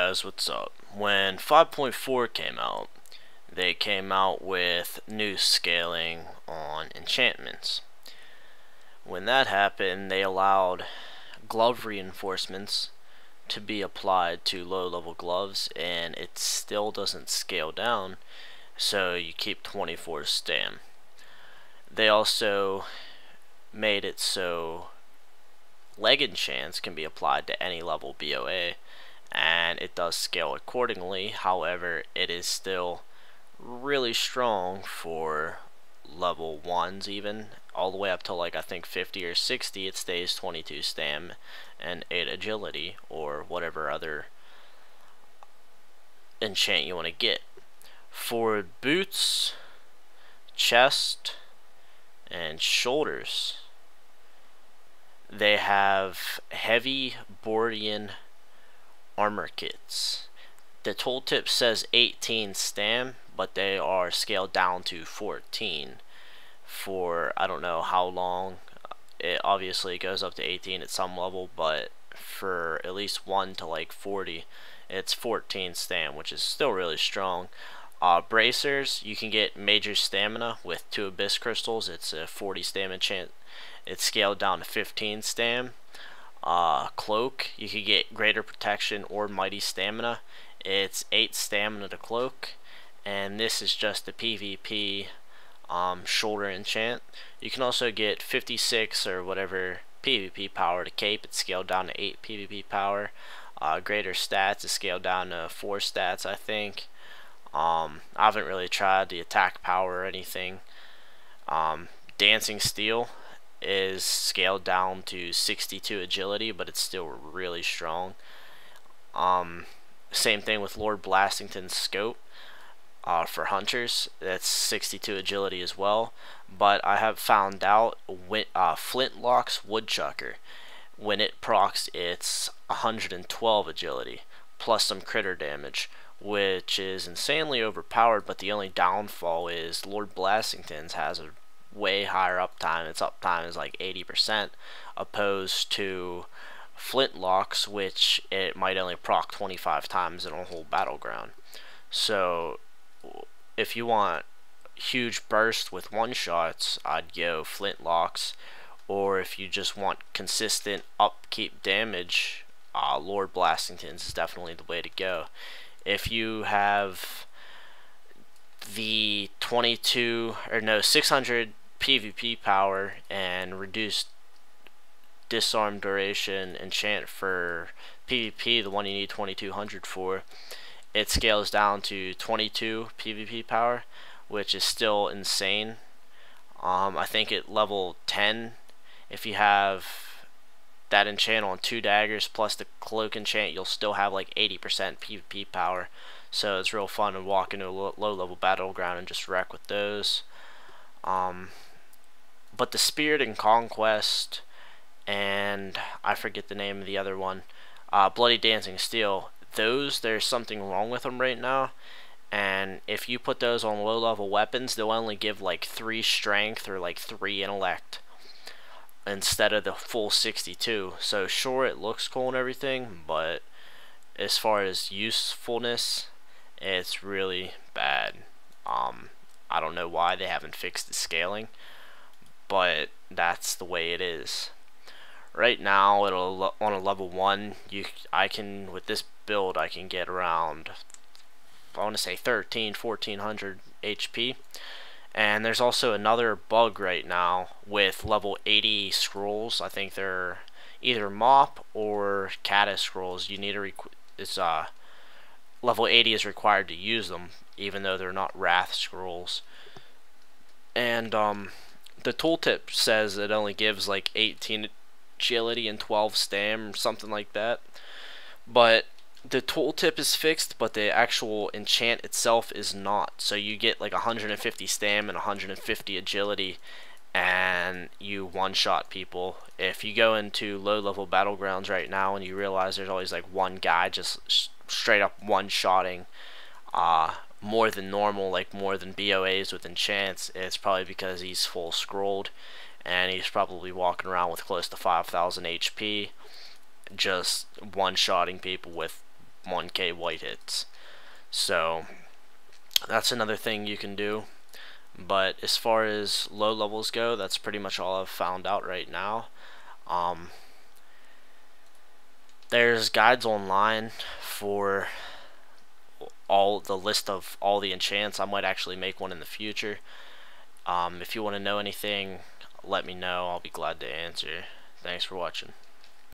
guys, what's up? When 5.4 came out, they came out with new scaling on enchantments. When that happened, they allowed glove reinforcements to be applied to low-level gloves, and it still doesn't scale down, so you keep 24 stam. They also made it so leg enchants can be applied to any level BOA, and it does scale accordingly. However, it is still really strong for level 1s, even all the way up to like I think 50 or 60. It stays 22 stam and 8 agility, or whatever other enchant you want to get. For boots, chest, and shoulders, they have heavy Bordian armor kits. The tooltip says 18 stam, but they are scaled down to 14 for I don't know how long. It obviously goes up to 18 at some level, but for at least 1 to like 40, it's 14 stam, which is still really strong. Bracers, you can get major stamina with 2 abyss crystals. It's a 40 stam enchant. It's scaled down to 15 stam. Cloak, you can get greater protection or mighty stamina. It's 8 stamina to cloak, and this is just the PvP shoulder enchant. You can also get 56 or whatever PvP power to cape. It's scaled down to 8 PvP power. Greater stats is scaled down to 4 stats, I think. I haven't really tried the attack power or anything. Dancing steel is scaled down to 62 agility, but it's still really strong. Same thing with Lord Blastington's scope. For hunters, that's 62 agility as well. But I have found out Flintlock's woodchucker, when it procs, it's 112 agility plus some critter damage, which is insanely overpowered. But the only downfall is Lord Blastington's has a way higher uptime. Its uptime is like 80%, opposed to Flintlocks, which it might only proc 25 times in a whole battleground. So if you want huge burst with one-shots, I'd go Flintlocks. Or if you just want consistent upkeep damage, Lord Blastington's is definitely the way to go. If you have the 600 PvP power and reduced disarm duration enchant for PvP, the one you need 2200 for, it scales down to 22 PvP power, which is still insane. I think at level 10, if you have that enchant on 2 daggers plus the cloak enchant, you'll still have like 80% PvP power. So it's real fun to walk into a low level battleground and just wreck with those. But the Spirit and Conquest, and I forget the name of the other one, Bloody Dancing Steel, there's something wrong with them right now. And if you put those on low level weapons, they'll only give like 3 strength or like 3 intellect instead of the full 62. So sure, it looks cool and everything, but as far as usefulness, it's really bad. I don't know why they haven't fixed the scaling, but that's the way it is. Right now, on a level 1, I can, with this build, I can get around, I want to say 1400 HP. And there's also another bug right now with level 80 scrolls. I think they're either mop or caddis scrolls. You need to level 80 is required to use them, even though they're not wrath scrolls. And the tooltip says it only gives like 18 agility and 12 stam, something like that. But the tooltip is fixed, but the actual enchant itself is not. So you get like 150 stam and 150 agility, and you one-shot people. If you go into low-level battlegrounds right now and you realize there's always like one guy just straight up one-shotting more than normal, like more than BOAs with enchants, it's probably because he's full scrolled, and he's probably walking around with close to 5,000 HP, just one-shotting people with 1k white hits. So that's another thing you can do. But as far as low levels go, that's pretty much all I've found out right now. There's guides online for all the list of all the enchants. I might actually make one in the future. If you want to know anything, let me know. I'll be glad to answer. Thanks for watching.